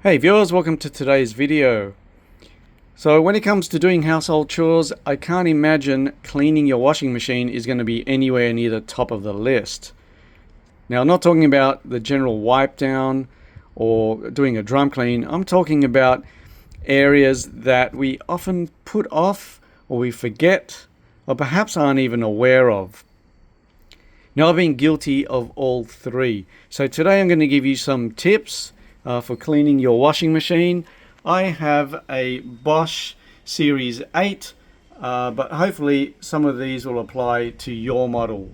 Hey viewers, welcome to today's video. So when it comes to doing household chores, I can't imagine cleaning your washing machine is going to be anywhere near the top of the list. Now, I'm not talking about the general wipe down or doing a drum clean. I'm talking about areas that we often put off or we forget or perhaps aren't even aware of. Now, I've been guilty of all three. So today I'm going to give you some tips for cleaning your washing machine. I have a Bosch Series 8, but hopefully some of these will apply to your model.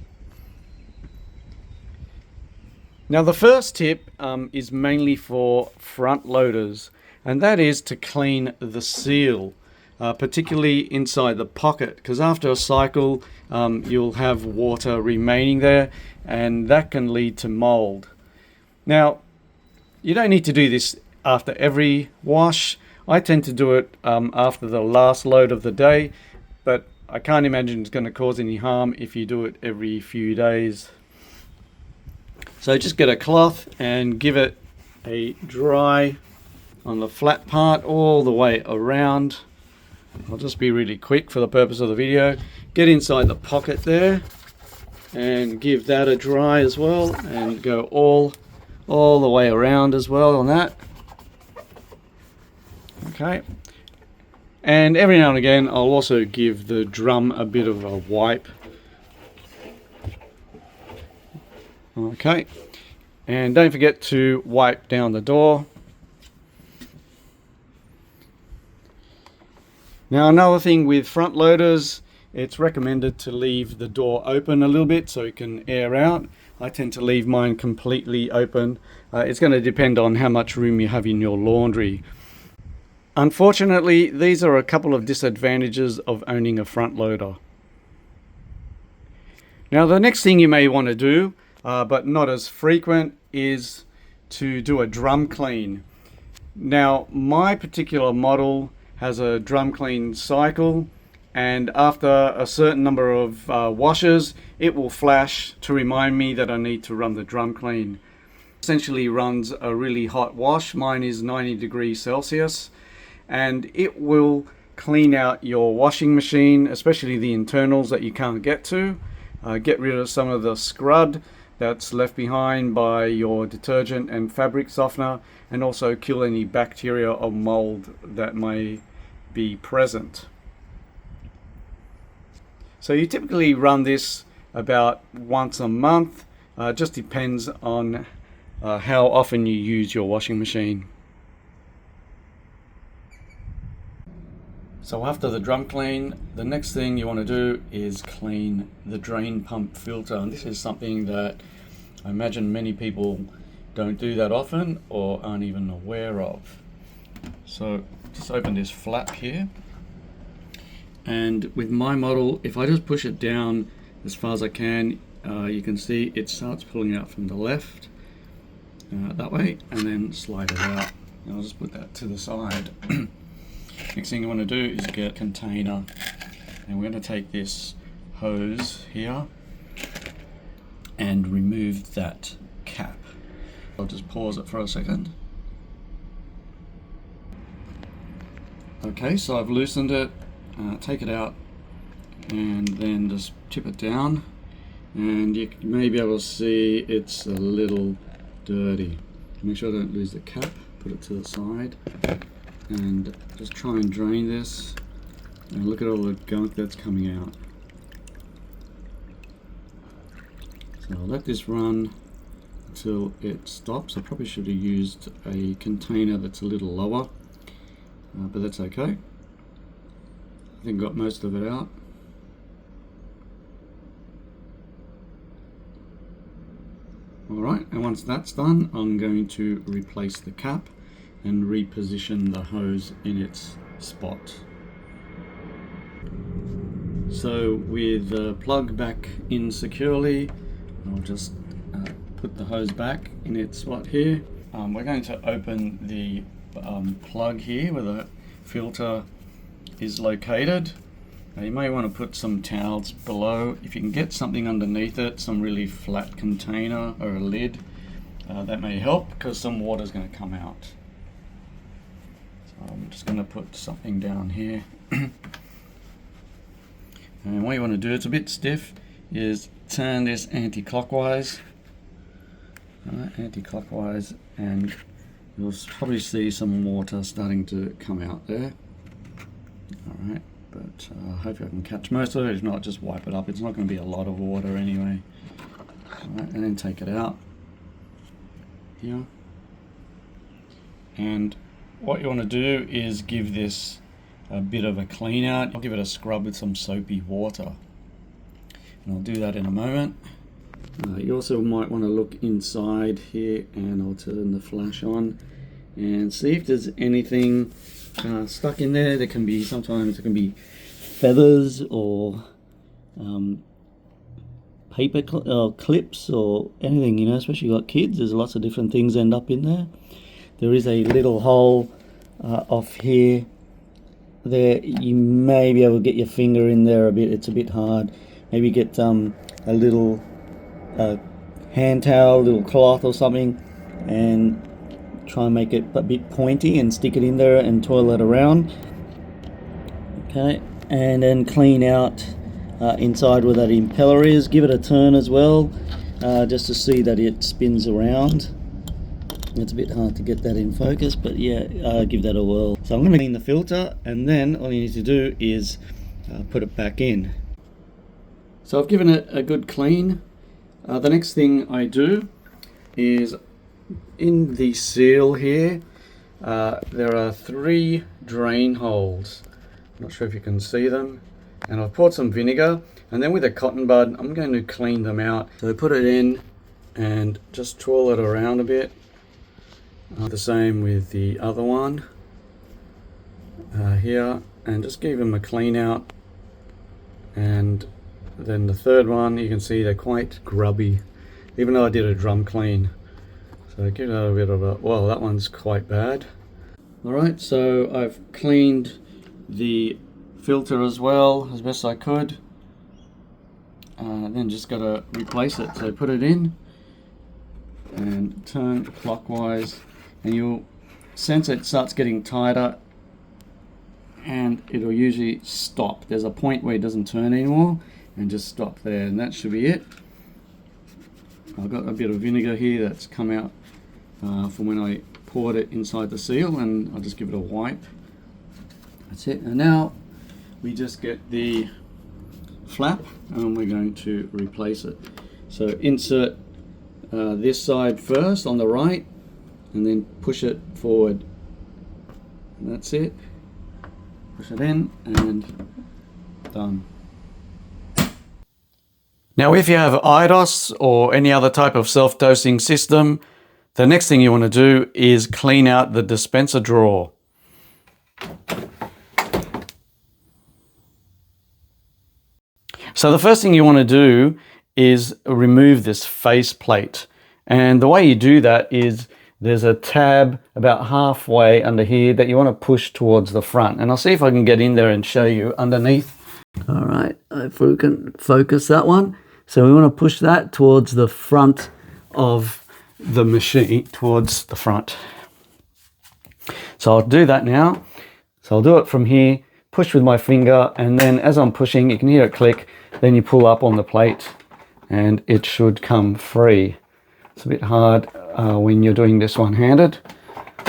Now the first tip is mainly for front loaders, and that is to clean the seal, particularly inside the pocket, because after a cycle you'll have water remaining there and that can lead to mold. Now, you don't need to do this after every wash. I tend to do it after the last load of the day, but I can't imagine it's going to cause any harm if you do it every few days. So just get a cloth and give it a dry on the flat part all the way around. I'll just be really quick for the purpose of the video. Get inside the pocket there and give that a dry as well, and go all the way around as well on that. Okay, and every now and again I'll also give the drum a bit of a wipe. Okay, and don't forget to wipe down the door. Now, another thing with front loaders, it's recommended to leave the door open a little bit so it can air out. I tend to leave mine completely open. It's going to depend on how much room you have in your laundry. Unfortunately, these are a couple of disadvantages of owning a front loader. Now, the next thing you may want to do, but not as frequent, is to do a drum clean. Now, my particular model has a drum clean cycle, and after a certain number of washes it will flash to remind me that I need to run the drum clean. Essentially runs a really hot wash. Mine is 90 degrees Celsius, and it will clean out your washing machine, especially the internals that you can't get to. Get rid of some of the scrud that's left behind by your detergent and fabric softener, and also kill any bacteria or mold that may be present. So you typically run this about once a month. Just depends on how often you use your washing machine. So after the drum clean, the next thing you want to do is clean the drain pump filter. And this is something that I imagine many people don't do that often or aren't even aware of. So just open this flap here. And with my model, if I just push it down as far as I can, you can see it starts pulling out from the left that way, and then slide it out. And I'll just put that to the side. Next thing you want to do is get a container, and we're going to take this hose here and remove that cap. I'll just pause it for a second. Okay, so I've loosened it. Take it out and then just tip it down, and you may be able to see it's a little dirty. Make sure I don't lose the cap. Put it to the side and just try and drain this, and look at all the gunk that's coming out. So I'll let this run until it stops. I probably should have used a container that's a little lower, but that's okay. I think got most of it out. Alright, and once that's done, I'm going to replace the cap and reposition the hose in its spot. So with the plug back in securely, I'll just put the hose back in its spot here. We're going to open the plug here where the filter is located. You may want to put some towels below. If you can get something underneath it, some really flat container or a lid, that may help, because some water is going to come out. I'm just going to put something down here. And what you want to do, it's a bit stiff, is turn this anti-clockwise. Anti-clockwise, and you'll probably see some water starting to come out there. Alright, but hopefully I can catch most of it. If not, just wipe it up. It's not going to be a lot of water anyway. Alright, and then take it out here. And what you want to do is give this a bit of a clean out. I'll give it a scrub with some soapy water. And I'll do that in a moment. You also might want to look inside here, and I'll turn the flash on and see if there's anything stuck in there. There can be, sometimes there can be feathers or paper clips or anything, you know, especially got kids. There's lots of different things end up in there. There is a little hole off here. There, you may be able to get your finger in there a bit. It's a bit hard. Maybe get a little hand towel, little cloth or something, and try and make it a bit pointy and stick it in there and twirl it around. Okay, and then clean out inside where that impeller is. Give it a turn as well, just to see that it spins around. It's a bit hard to get that in focus, but yeah, give that a whirl. So I'm going to clean the filter, and then all you need to do is put it back in. So I've given it a good clean. The next thing I do is, in the seal here, there are 3 drain holes. I'm not sure if you can see them. And I've poured some vinegar, and then with a cotton bud, I'm going to clean them out. So I put it in and just twirl it around a bit. The same with the other one here, and just give them a clean out. And then the third one, you can see they're quite grubby, even though I did a drum clean. So give that a bit of a, well, that one's quite bad. Alright, so I've cleaned the filter as well as best I could. Then just got to replace it. So put it in and turn clockwise, and you'll sense it starts getting tighter, and it'll usually stop. There's a point where it doesn't turn anymore, and just stop there, and that should be it. I've got a bit of vinegar here that's come out from when I poured it inside the seal, and I'll just give it a wipe. That's it. And now we just get the flap, and we're going to replace it. So insert this side first on the right, and then push it forward. And that's it. Push it in, and done. Now, if you have IDOS or any other type of self-dosing system, the next thing you want to do is clean out the dispenser drawer. So the first thing you want to do is remove this face plate. And the way you do that is there's a tab about halfway under here that you want to push towards the front. And I'll see if I can get in there and show you underneath. All right, if we can focus that one. So we want to push that towards the front of the machine, towards the front. So I'll do that now. So I'll do it from here, push with my finger, and then as I'm pushing, you can hear it click, then you pull up on the plate and it should come free. It's a bit hard when you're doing this one-handed.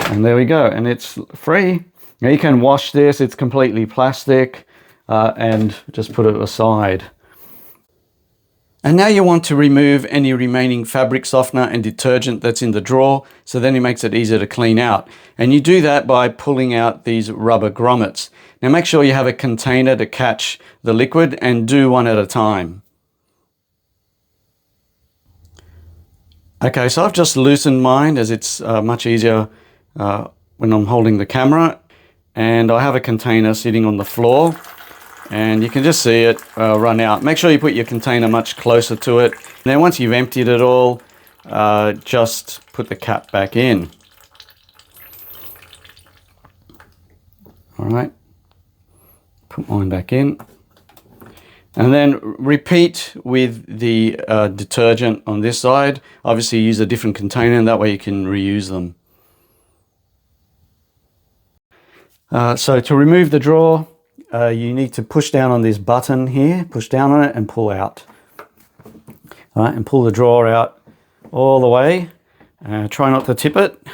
And there we go, and it's free. Now you can wash this, it's completely plastic, and just put it aside. And now you want to remove any remaining fabric softener and detergent that's in the drawer, so then it makes it easier to clean out. And you do that by pulling out these rubber grommets. Now make sure you have a container to catch the liquid, and do one at a time. Okay, so I've just loosened mine as it's much easier when I'm holding the camera. And I have a container sitting on the floor, and you can just see it run out. Make sure you put your container much closer to it. And then once you've emptied it all, just put the cap back in. All right, put mine back in. And then repeat with the detergent on this side. Obviously use a different container, and that way you can reuse them. So to remove the drawer, you need to push down on this button here, push down on it and pull out. All right, and pull the drawer out all the way. Try not to tip it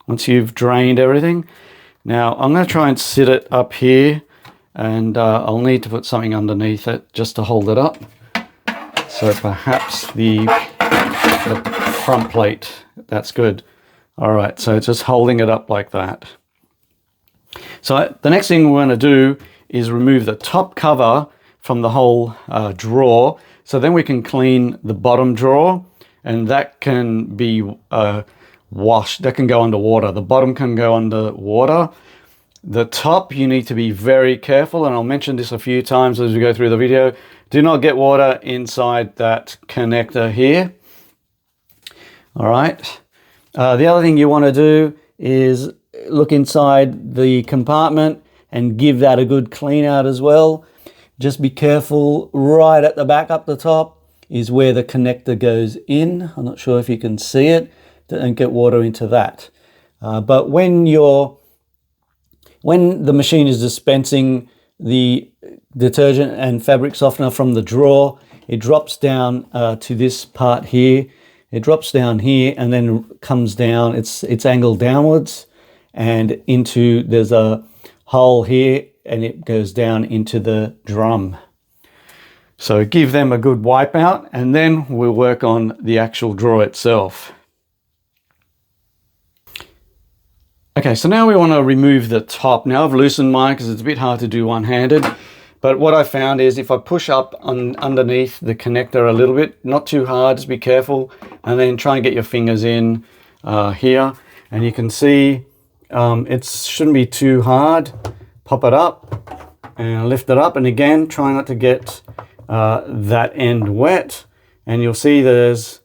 once you've drained everything. Now I'm going to try and sit it up here, and I'll need to put something underneath it just to hold it up. So perhaps the front plate, that's good. All right, so just holding it up like that. So the next thing we're going to do is remove the top cover from the whole drawer. So then we can clean the bottom drawer, and that can be washed. That can go under water. The bottom can go under water. The top, you need to be very careful, and I'll mention this a few times as we go through the video. Do not get water inside that connector here. All right. The other thing you want to do is look inside the compartment and give that a good clean out as well. Just be careful, right at the back up the top is where the connector goes in. I'm not sure if you can see it. Don't get water into that. But when the machine is dispensing the detergent and fabric softener from the drawer, it drops down to this part here. It drops down here and then comes down. It's angled downwards and into, there's a hole here, and it goes down into the drum. So give them a good wipe out, and then we'll work on the actual drawer itself. Okay, so now we want to remove the top. Now I've loosened mine because it's a bit hard to do one-handed, but what I found is if I push up underneath the connector a little bit, not too hard, just be careful, and then try and get your fingers in here, and you can see it shouldn't be too hard. Pop it up and lift it up, and again try not to get that end wet, and you'll see there's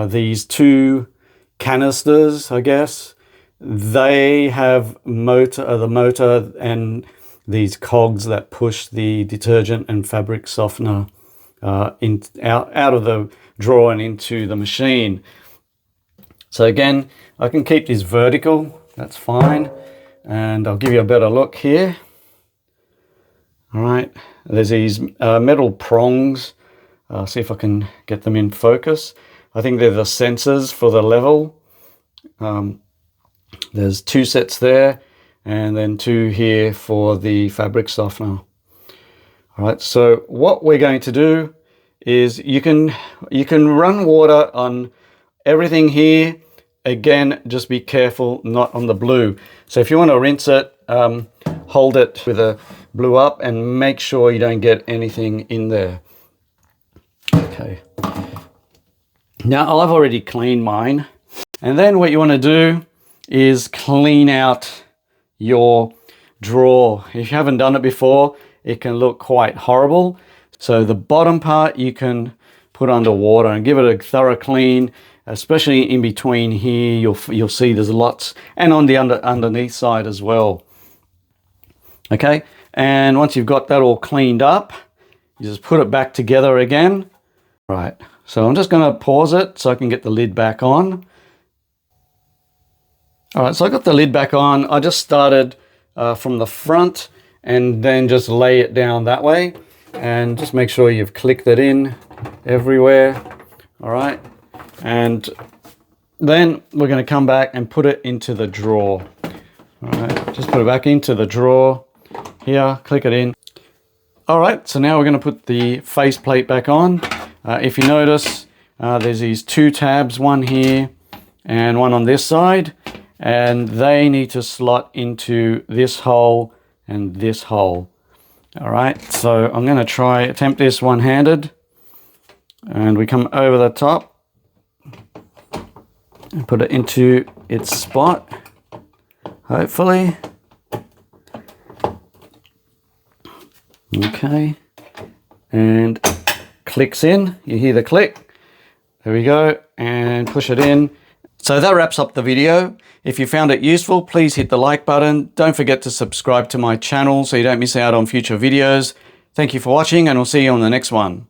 these two canisters, I guess. They have the motor and these cogs that push the detergent and fabric softener out of the drawer and into the machine. So again, I can keep this vertical, that's fine. And I'll give you a better look here. All right, there's these metal prongs. See if I can get them in focus. I think they're the sensors for the level. There's two sets there, and then two here for the fabric softener. All right, so what we're going to do is you can run water on everything here. Again, just be careful not on the blue. So if you want to rinse it, hold it with a blue up and make sure you don't get anything in there. Okay. Now I've already cleaned mine. And then what you want to do is clean out your drawer. If you haven't done it before, it can look quite horrible. So the bottom part you can put under water and give it a thorough clean. Especially in between here, you'll see there's lots, and on the underneath side as well. Okay, and once you've got that all cleaned up, you just put it back together again. Right, so I'm just going to pause it so I can get the lid back on. All right, so I got the lid back on. I just started from the front and then just lay it down that way, and just make sure you've clicked it in everywhere. All right. And then we're going to come back and put it into the drawer. All right, just put it back into the drawer here, click it in. All right, so now we're going to put the face plate back on. If you notice, there's these two tabs, one here and one on this side, and they need to slot into this hole and this hole. All right, so I'm going to attempt this one-handed, and we come over the top and put it into its spot, hopefully. Okay, and clicks in. You hear the click. There we go, and push it in. So that wraps up the video. If you found it useful, please hit the like button. Don't forget to subscribe to my channel so you don't miss out on future videos. Thank you for watching, and I'll see you on the next one.